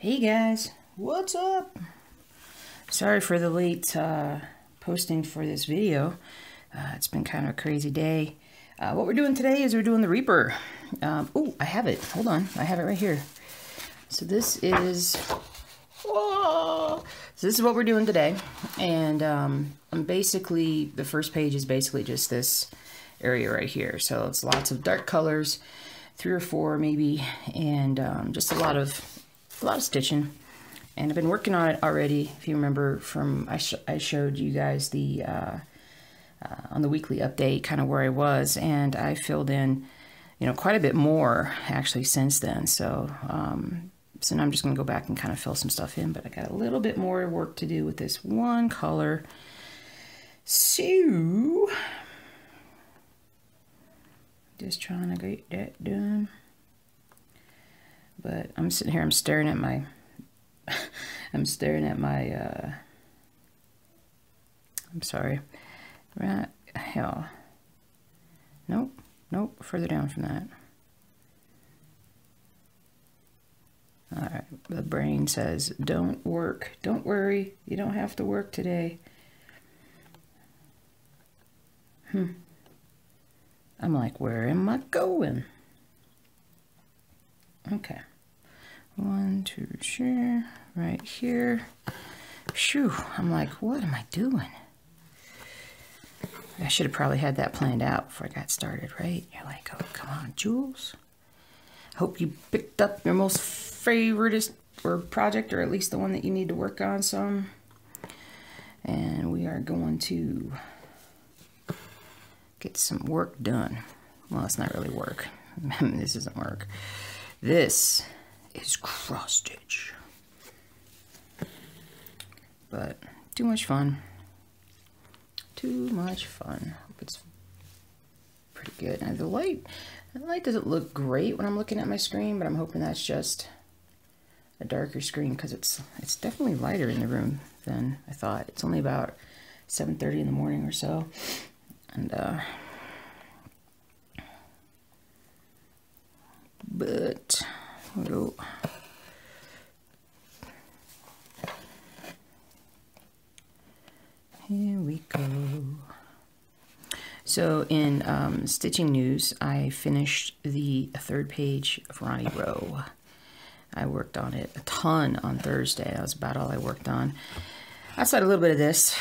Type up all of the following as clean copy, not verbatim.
Hey guys, what's up? Sorry for the late posting for this video. It's been kind of a crazy day. What we're doing today is we're doing the Reaper. Oh, I have it. Hold on. I have it right here. So this is... Whoa! So this is what we're doing today. And I'm basically... The first page is basically just this area right here. So it's lots of dark colors. 3 or 4 maybe. And just a lot of stitching. And I've been working on it already. If you remember from I showed you guys the on the weekly update kind of where I was, and I filled in, you know, quite a bit more actually since then. So so now I'm just going to go back and kind of fill some stuff in, but I got a little bit more work to do with this one color. So just trying to get that done. But I'm sitting here, I'm staring at my I'm sorry. Right, hell. Nope, further down from that. Alright, the brain says, don't work. Don't worry, you don't have to work today. I'm like, where am I going? Okay. 1, 2, 3, right here. Shoo, I'm like, what am I doing? I should have probably had that planned out before I got started, right? You're like, oh, come on, Jules. Hope you picked up your most favorite or project, or at least the one that you need to work on some. And we are going to get some work done. Well, it's not really work. This isn't work. This is cross stitch. But too much fun. Too much fun. Hope it's pretty good. Now the light doesn't look great when I'm looking at my screen, but I'm hoping that's just a darker screen, because it's definitely lighter in the room than I thought. It's only about 7:30 in the morning or so, and but we'll here we go. So in stitching news, I finished the 3rd page of Ronnie Rowe. I worked on it a ton on Thursday. That was about all I worked on. Outside a little bit of this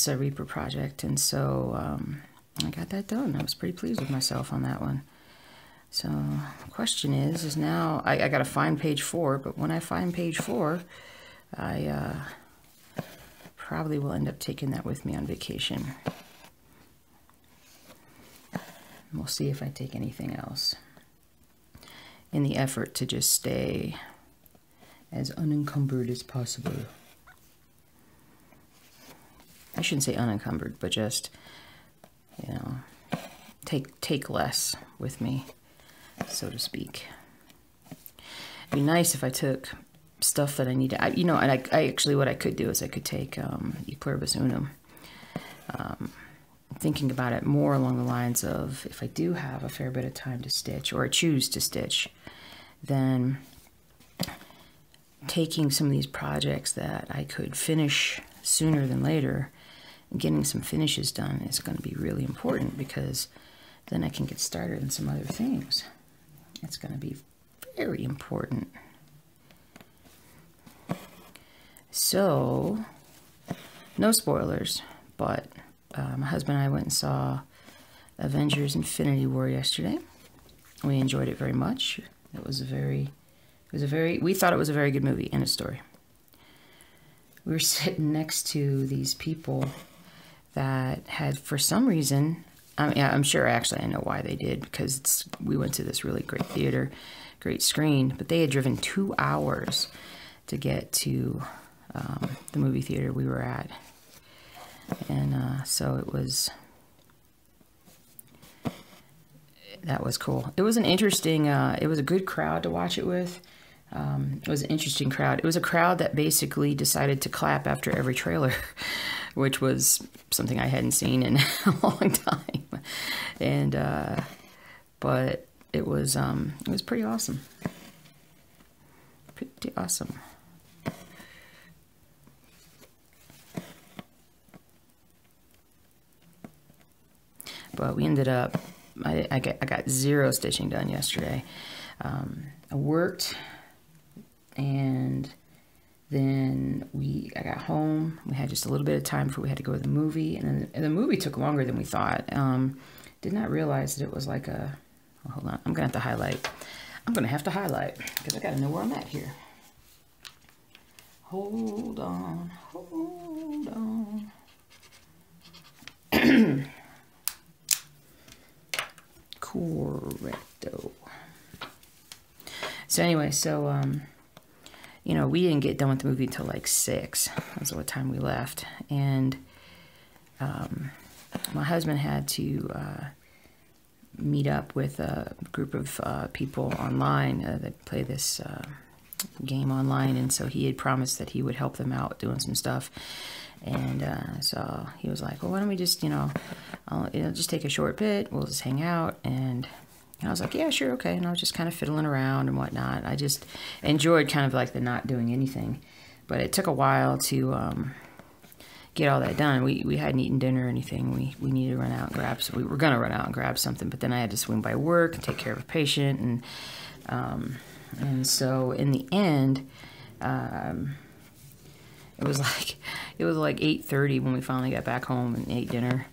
Reaper project, and so I got that done. I was pretty pleased with myself on that one. So the question is now I got to find page 4, but when I find page 4, I probably will end up taking that with me on vacation. We'll see if I take anything else in the effort to just stay as unencumbered as possible. I shouldn't say unencumbered, but just, you know, take less with me, so to speak. It'd be nice if I took stuff that I need to, you know, and I actually, what I could do is I could take E Pluribus Unum. Thinking about it more along the lines of, if I do have a fair bit of time to stitch, or I choose to stitch, then taking some of these projects that I could finish sooner than later, and getting some finishes done is going to be really important, because then I can get started on some other things. It's going to be very important. So, no spoilers, but my husband and I went and saw Avengers Infinity War yesterday. We enjoyed it very much. We thought it was a very good movie and a story. We were sitting next to these people that had, for some reason, I'm sure actually I know why they did, because we went to this really great theater, great screen, but they had driven 2 hours to get to the movie theater we were at. And so that was cool. It was an interesting, it was a good crowd to watch it with. It was an interesting crowd. It was a crowd that basically decided to clap after every trailer, which was something I hadn't seen in a long time. And, but it was pretty awesome. Pretty awesome. But we ended up, I got 0 stitching done yesterday. I worked, and then I got home. We had just a little bit of time before we had to go to the movie, and the movie took longer than we thought. Did not realize that it was like a, well, hold on, I'm gonna have to highlight. I'm gonna have to highlight because I gotta know where I'm at here. Hold on, hold on. Correcto. So anyway, so you know, we didn't get done with the movie until like 6. That's what time we left, and my husband had to meet up with a group of people online that play this game online, and so he had promised that he would help them out doing some stuff. And so he was like, well, why don't we just, I'll just take a short bit, we'll just hang out. And I was like, yeah, sure, okay. And I was just kind of fiddling around and whatnot. I just enjoyed kind of like the not doing anything. But it took a while to get all that done. We hadn't eaten dinner or anything. We needed to run out and grab some. We were going to run out and grab something, but then I had to swing by work and take care of a patient. And so in the end, it was like 8:30 when we finally got back home and ate dinner,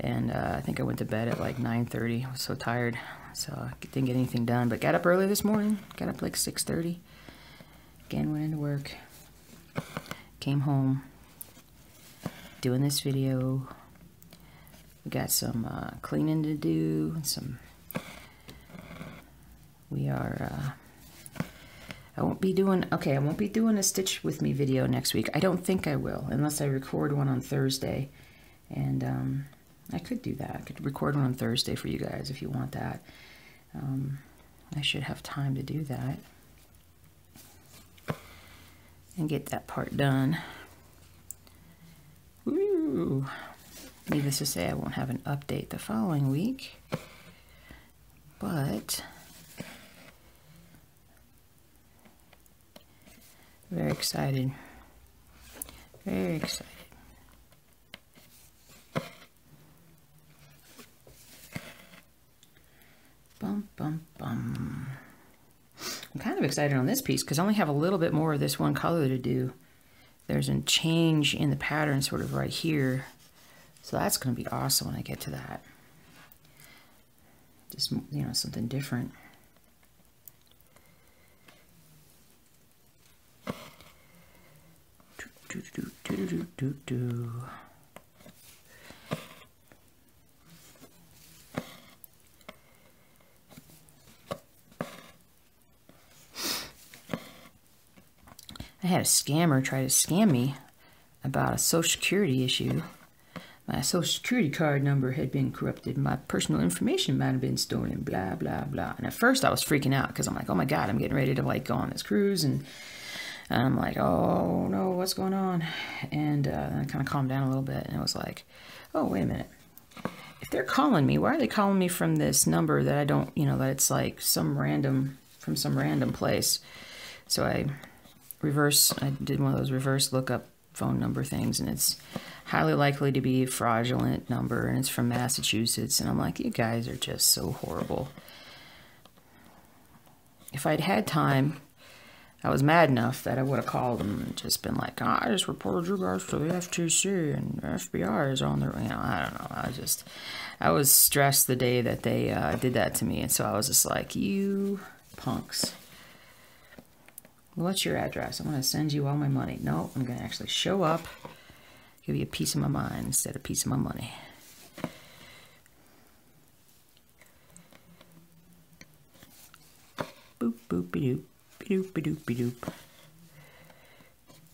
and I think I went to bed at like 9:30. I was so tired, so I didn't get anything done. But got up early this morning. Got up like 6:30. Again, went into work. Came home. Doing this video. We got some cleaning to do. We are. I won't be doing a Stitch With Me video next week. I don't think I will, unless I record one on Thursday. And I could do that. I could record one on Thursday for you guys if you want that. I should have time to do that. And get that part done. Woo! Needless to say, I won't have an update the following week. But very excited. Very excited. Bum, bum, bum. I'm kind of excited on this piece because I only have a little bit more of this one color to do. There's a change in the pattern sort of right here. So that's going to be awesome when I get to that. Just, something different. I had a scammer try to scam me about a Social Security issue. My Social Security card number had been corrupted. My personal information might have been stolen, blah, blah, blah. And at first I was freaking out because I'm like, oh my God, I'm getting ready to like go on this cruise. And I'm like, oh no, what's going on? And then I kind of calmed down a little bit, and it was like, oh, wait a minute. If they're calling me, why are they calling me from this number that I don't, that it's like from some random place? So I did one of those reverse lookup phone number things, and it's highly likely to be a fraudulent number, and it's from Massachusetts. And I'm like, you guys are just so horrible. If I'd had time, I was mad enough that I would have called them and just been like, oh, I just reported you guys to the FTC and the FBI is on their, I don't know. I was stressed the day that they did that to me. And so I was just like, you punks. What's your address? I'm going to send you all my money. No, I'm going to actually show up, give you a piece of my mind instead of a piece of my money. Boop, boop, doop. Be-doop, be-doop, be-doop.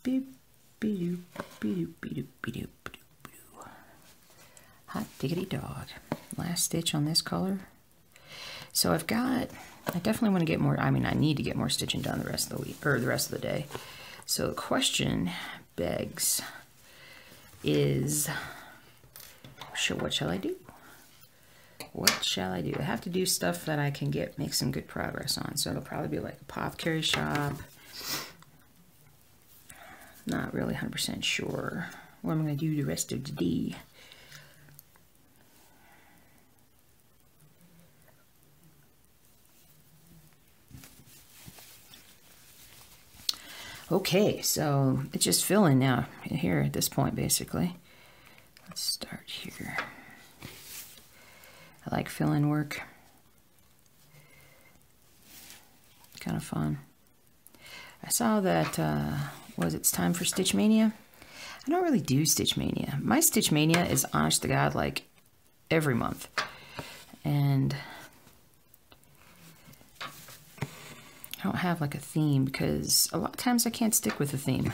Beep, be-doop, be-doop, be-doop, be-doop, be-doop. Hot diggity dog. Last stitch on this color. So I definitely want to get more, I need to get more stitching done the rest of the week, or the rest of the day. So the question begs is, what shall I do? What shall I do? I have to do stuff that I can make some good progress on. So it'll probably be like apothecary shop. not really 100% sure what I'm going to do the rest of the day. Okay, so it's just filling now here at this point, basically. Let's start here. I like fill-in work. Kind of fun. I saw that, it's time for Stitch Mania. I don't really do Stitch Mania. My Stitch Mania is, honest to God, like every month. And I don't have like a theme because a lot of times I can't stick with a theme.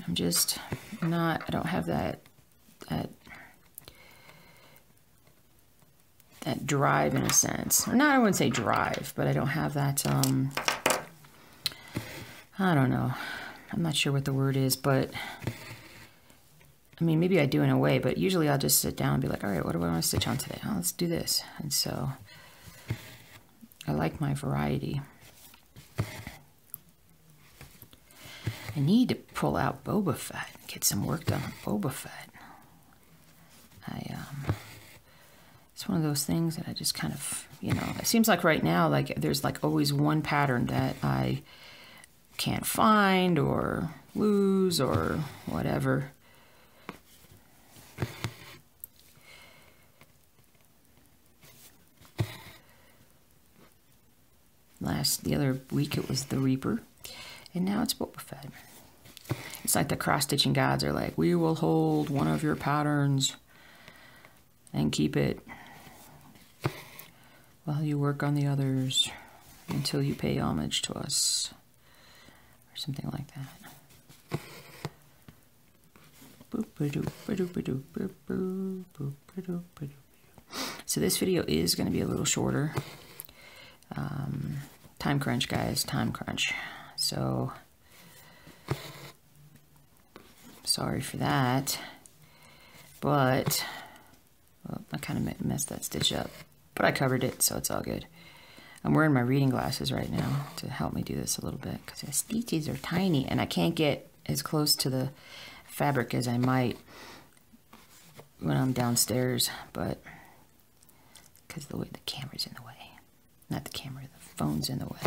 I'm just not, I don't have that drive in a sense. Or not, I wouldn't say drive, but I don't have that, I don't know. I'm not sure what the word is, but I mean, maybe I do in a way, but usually I'll just sit down and be like, all right, what do I want to stitch on today? Oh, let's do this. And so I like my variety. I need to pull out Boba Fett and get some work done on Boba Fett. It's one of those things that I just kind of, you know, it seems like right now, like there's like always one pattern that I can't find or lose or whatever. The other week it was the Reaper, and now it's Boba Fett. It's like the cross-stitching gods are like, we will hold one of your patterns and keep it while you work on the others until you pay homage to us, or something like that. So this video is going to be a little shorter. Time crunch, guys, time crunch. So, sorry for that. But, well, I kind of messed that stitch up. But I covered it, so it's all good. I'm wearing my reading glasses right now to help me do this a little bit, because the stitches are tiny, and I can't get as close to the fabric as I might when I'm downstairs, but because the way the camera's in the way. Not the camera, the phone's in the way.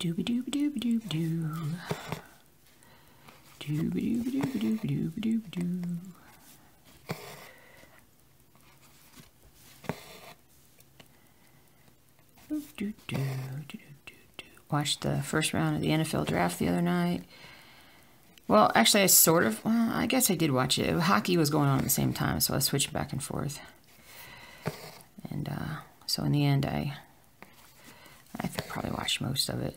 Dooby dooby dooby dooby doo. Dooby dooby dooby dooby dooby dooby doo. Watched the first round of the NFL draft the other night. Well, actually, I guess I did watch it. Hockey was going on at the same time, so I switched back and forth. And so in the end, I probably watched most of it.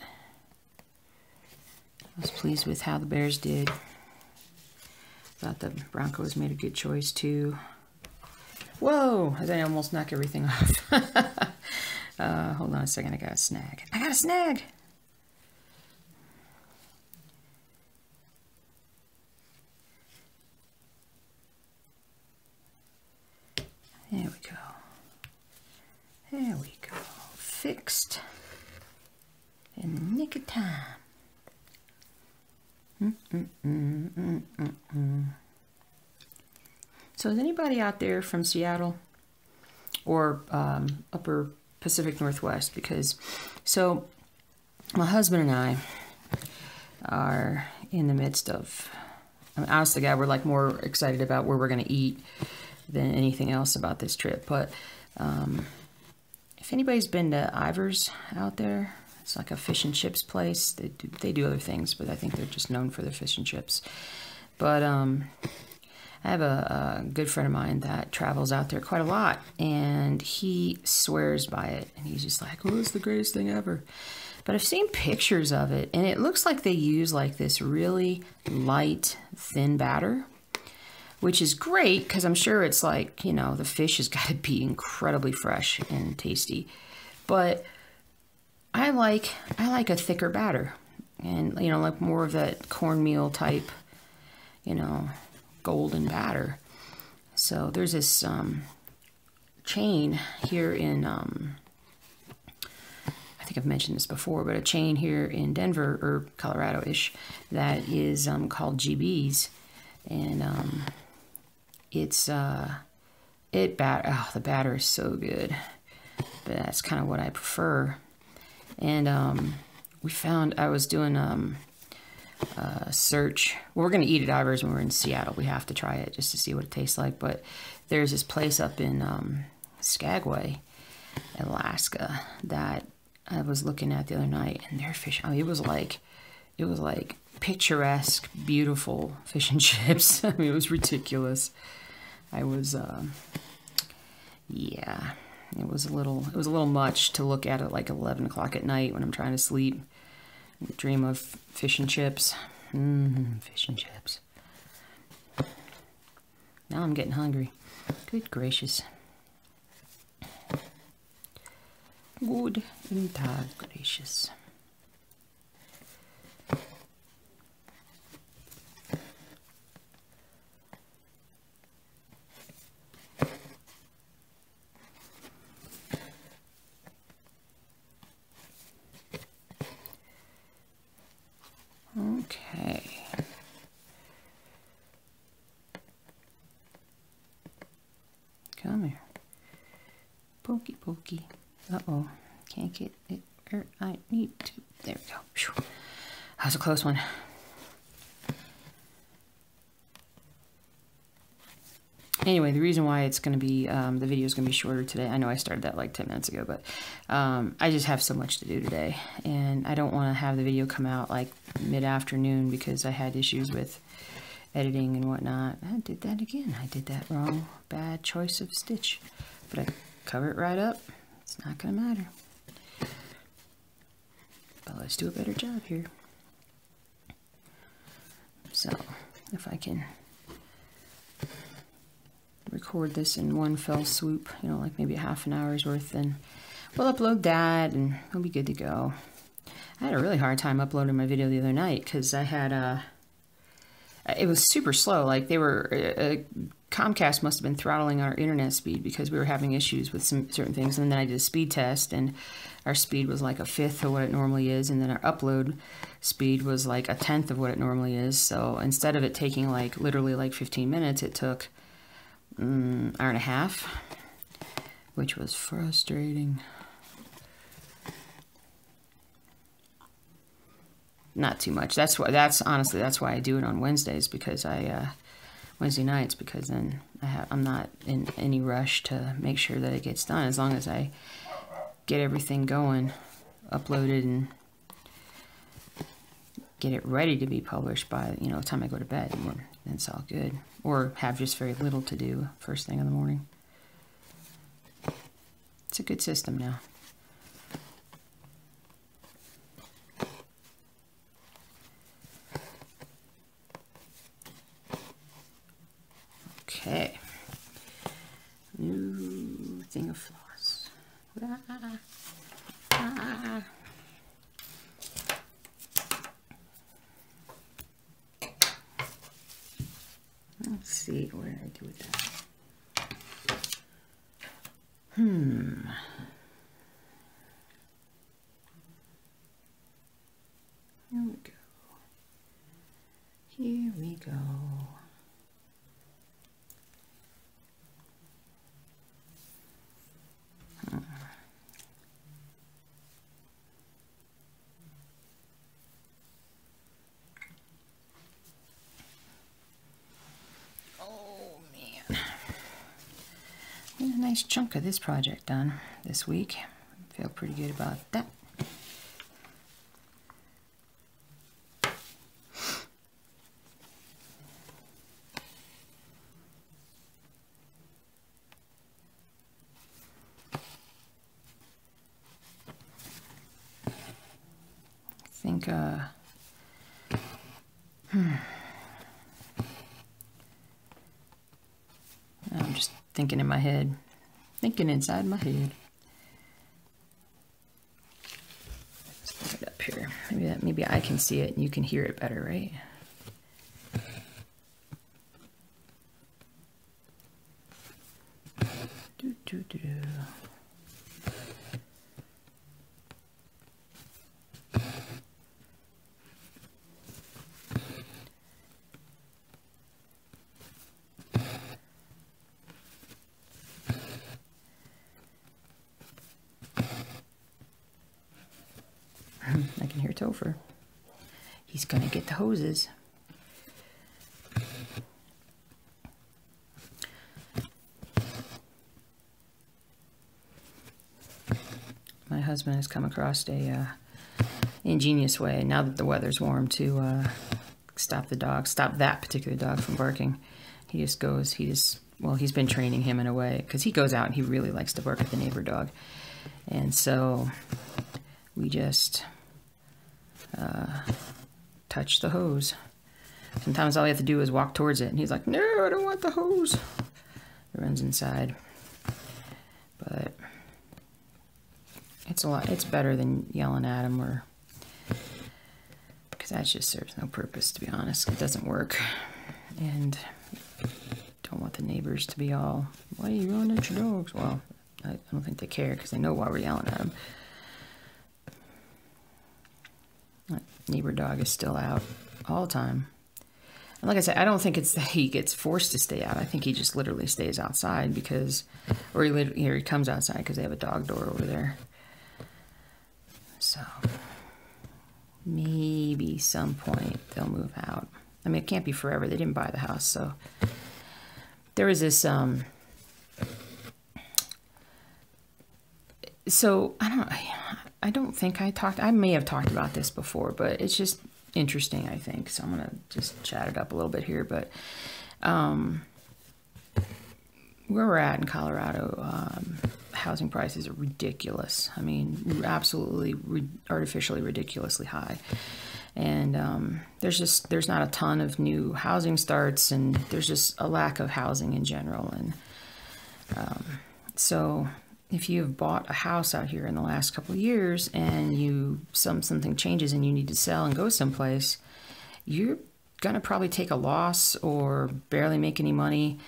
I was pleased with how the Bears did. Thought the Broncos made a good choice, too. Whoa! As I almost knock everything off. Hold on a second, I got a snag. I got a snag! There we go. There we go. Fixed. In the nick of time. So is anybody out there from Seattle or upper Pacific Northwest? Because, so my husband and I are in the midst of, I mean, honest to God, we're like more excited about where we're going to eat than anything else about this trip. But if anybody's been to Ivar's out there, it's like a fish and chips place. They do other things, but I think they're just known for their fish and chips. But I have a good friend of mine that travels out there quite a lot, and he swears by it. And he's just like, "Oh, it's the greatest thing ever." But I've seen pictures of it, and it looks like they use like this really light, thin batter, which is great because I'm sure it's like, you know, the fish has got to be incredibly fresh and tasty. But I like a thicker batter, and you know, like more of that cornmeal type, you know, golden batter. So there's this chain here in I think I've mentioned this before, but a chain here in Denver, or Colorado-ish, that is called GB's, and the batter is so good, but that's kind of what I prefer. And we found, I was doing a search. Well, we're going to eat at Ivers when we're in Seattle. We have to try it just to see what it tastes like. But there's this place up in Skagway, Alaska, that I was looking at the other night, and their fish, I mean, it was like picturesque, beautiful fish and chips. I mean, it was ridiculous. I was, yeah, it was a little much to look at like 11 o'clock at night when I'm trying to sleep. Dream of fish and chips. Fish and chips. Now I'm getting hungry. Good gracious. Good Tag gracious. Okay. Come here. Pokey, pokey. Uh-oh. Can't get it where I need to. There we go. Whew. That was a close one. Anyway, the reason why it's going to be, the video is going to be shorter today. I know I started that like 10 minutes ago, but I just have so much to do today. And I don't want to have the video come out like mid-afternoon because I had issues with editing and whatnot. I did that again. I did that wrong. Bad choice of stitch. But I cover it right up. It's not going to matter. But let's do a better job here. So, if I can record this in one fell swoop, you know, like maybe a half an hour's worth, then we'll upload that and we'll be good to go. I had a really hard time uploading my video the other night because I had it was super slow. Like they were, Comcast must have been throttling our internet speed because we were having issues with some certain things. And then I did a speed test, and our speed was like 1/5 of what it normally is. And then our upload speed was like 1/10 of what it normally is. So instead of it taking like literally like 15 minutes, it took hour and a half, which was frustrating. Not too much. That's honestly why I do it on Wednesdays, because Wednesday nights, because then I'm not in any rush to make sure that it gets done. As long as I get everything going, uploaded, and get it ready to be published by, you know, the time I go to bed, then it's all good. Or have just very little to do first thing in the morning. It's a good system now. Okay. New thing of floss. Let's see, what did I do with that? Here we go. Here we go. A nice chunk of this project done this week. Feel pretty good about that. think, I'm just thinking in my head. Thinking inside my head. Let's put it up here. Maybe I can see it and you can hear it better, right? Do, do, do, do. I can hear Topher. He's gonna get the hoses. My husband has come across a ingenious way, now that the weather's warm, to stop that particular dog from barking. He's been training him in a way, because he goes out and he really likes to bark at the neighbor dog. And so we just touch the hose. Sometimes all we have to do is walk towards it, and he's like, no, I don't want the hose. He runs inside. But it's better than yelling at him, or because that just serves no purpose, to be honest. It doesn't work. And don't want the neighbors to be all, why are you yelling at your dogs? Well, I don't think they care, because they know why we're yelling at them. That neighbor dog is still out all the time. And like I said, I don't think it's that he gets forced to stay out. I think he just literally stays outside because, or he comes outside because they have a dog door over there. So maybe some point they'll move out. I mean, it can't be forever. They didn't buy the house, so there was this. So I don't think I may have talked about this before, but it's just interesting, I think. So I'm gonna just chat it up a little bit here, but where we're at in Colorado, housing prices are ridiculous. I mean, absolutely artificially ridiculously high. And there's not a ton of new housing starts, and there's just a lack of housing in general. And so if you've bought a house out here in the last couple of years and something changes and you need to sell and go someplace, you're gonna probably take a loss or barely make any money.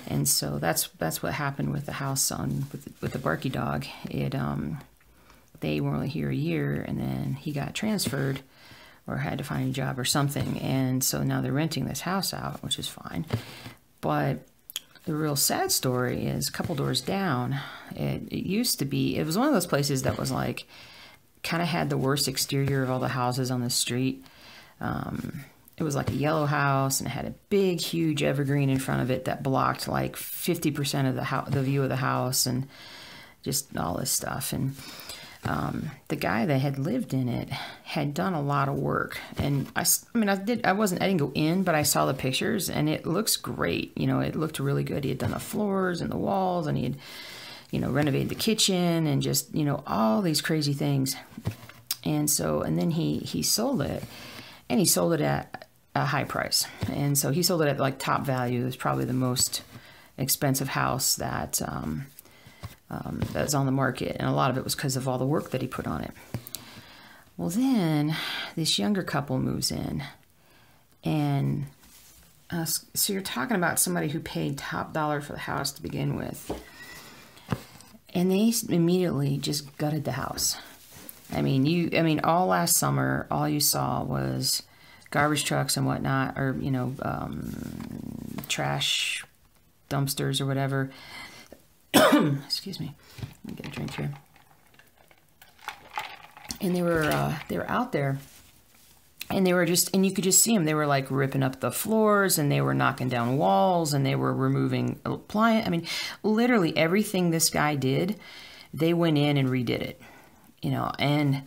And so that's what happened with the house with the Barky dog. They were only here a year, and then he got transferred or had to find a job or something, and so now they're renting this house out, which is fine. But the real sad story is a couple doors down. It used to be, it was one of those places that was like, kind of had the worst exterior of all the houses on the street. It was like a yellow house, and it had a big, huge evergreen in front of it that blocked like 50% of the view of the house, and just all this stuff. And the guy that had lived in it had done a lot of work, and I didn't go in, but I saw the pictures, and it looks great. You know, it looked really good. He had done the floors and the walls, and he had, renovated the kitchen, and just, all these crazy things. And then he sold it, and he sold it at a high price. And so he sold it at like top value. It was probably the most expensive house that was on the market, and a lot of it was because of all the work that he put on it. Well, then this younger couple moves in, and so you're talking about somebody who paid top dollar for the house to begin with, and they immediately just gutted the house. I mean, all last summer, all you saw was garbage trucks and whatnot, or trash dumpsters or whatever. Excuse me. Let me get a drink here. And they were out there, and and you could just see them. They were like ripping up the floors, and they were knocking down walls, and they were removing appliances. I mean, literally everything this guy did, they went in and redid it. And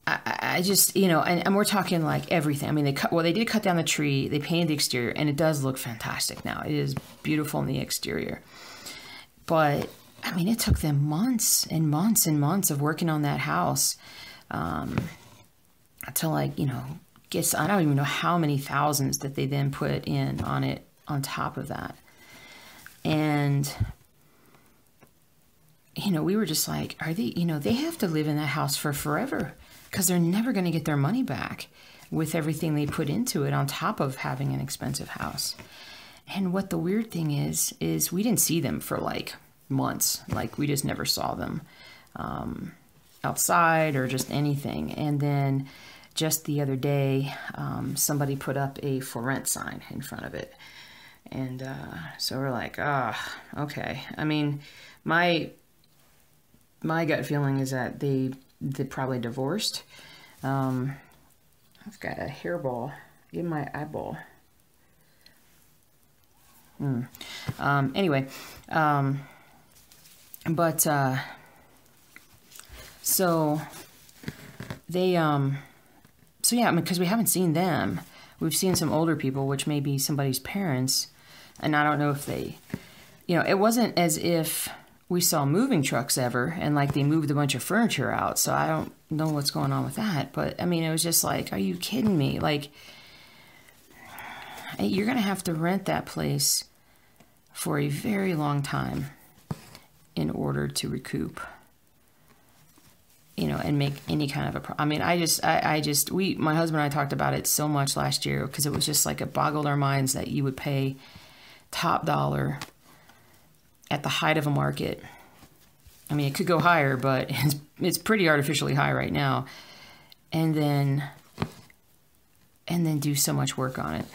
I just, and we're talking like everything. I mean, they did cut down the tree, they painted the exterior, and it does look fantastic now. It is beautiful in the exterior. But, I mean, it took them months and months and months of working on that house. to, like, you know, guess, I don't even know how many thousands that they then put in on it on top of that. And, you know, we were just like, are they, you know, they have to live in that house for forever because they're never going to get their money back with everything they put into it on top of having an expensive house. And what the weird thing is we didn't see them for like months. Like, we just never saw them outside or just anything. And then just the other day, somebody put up a for rent sign in front of it. And so we're like, okay. I mean, my gut feeling is that they probably divorced. I've got a hairball in my eyeball. Anyway, but so they so yeah, I mean, because we haven't seen them. We've seen some older people, which may be somebody's parents, and I don't know if they, you know, it wasn't as if we saw moving trucks ever, and like they moved a bunch of furniture out, so I don't know what's going on with that. But I mean, it was just like, are you kidding me? Like, you're gonna have to rent that place for a very long time in order to recoup, you know, and make any kind of a I mean, my husband and I talked about it so much last year because it was just like, it boggled our minds that you would pay top dollar at the height of a market. I mean, it could go higher, but it's pretty artificially high right now. And then do so much work on it.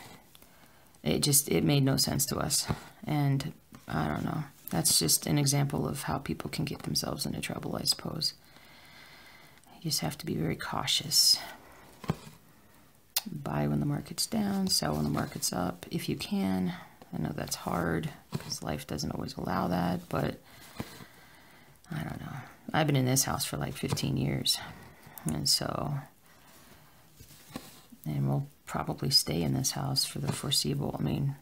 It made no sense to us. And I don't know. That's just an example of how people can get themselves into trouble, I suppose. You just have to be very cautious. Buy when the market's down, sell when the market's up, if you can. I know that's hard because life doesn't always allow that, but I don't know. I've been in this house for like 15 years. And we'll probably stay in this house for the foreseeable. I mean,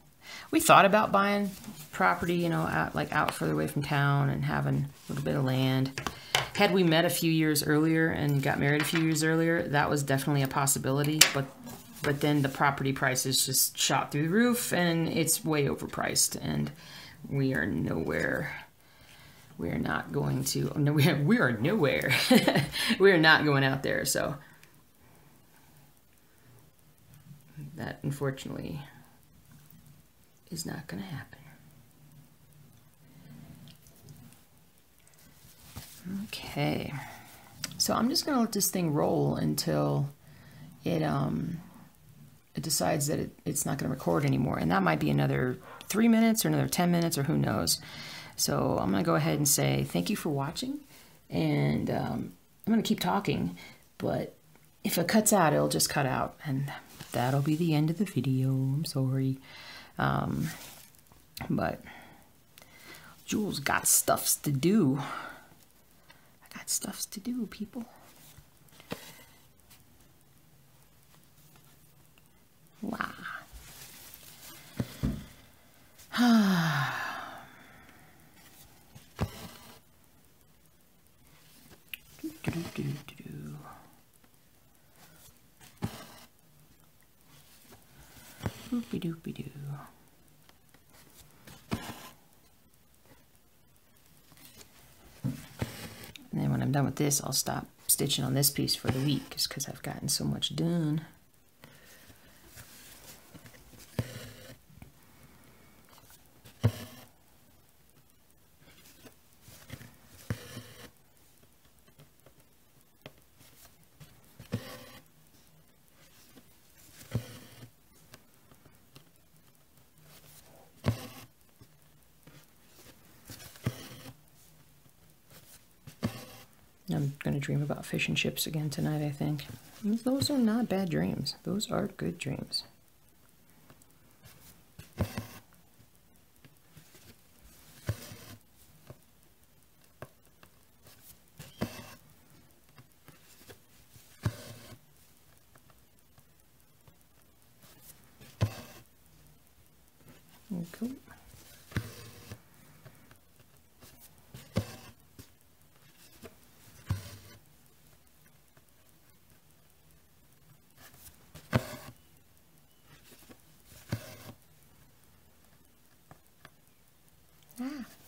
we thought about buying property, you know, out further away from town and having a little bit of land. Had we met a few years earlier and got married a few years earlier, that was definitely a possibility. But then the property prices just shot through the roof, and it's way overpriced, and we are nowhere. We are not going to. No, we are nowhere. We are not going out there. So that, unfortunately, is not going to happen. Okay, so I'm just going to let this thing roll until it decides that it's not going to record anymore, and that might be another 3 minutes or another 10 minutes or who knows. So I'm going to go ahead and say thank you for watching, and I'm going to keep talking, but if it cuts out, it'll just cut out, and that'll be the end of the video. I'm sorry. But Jules got stuffs to do. I got stuffs to do, people. Wow. Doopy doopy doo. And then when I'm done with this, I'll stop stitching on this piece for the week, just because I've gotten so much done. I'm going to dream about fish and chips again tonight, I think. Those are not bad dreams. Those are good dreams. Cool. half.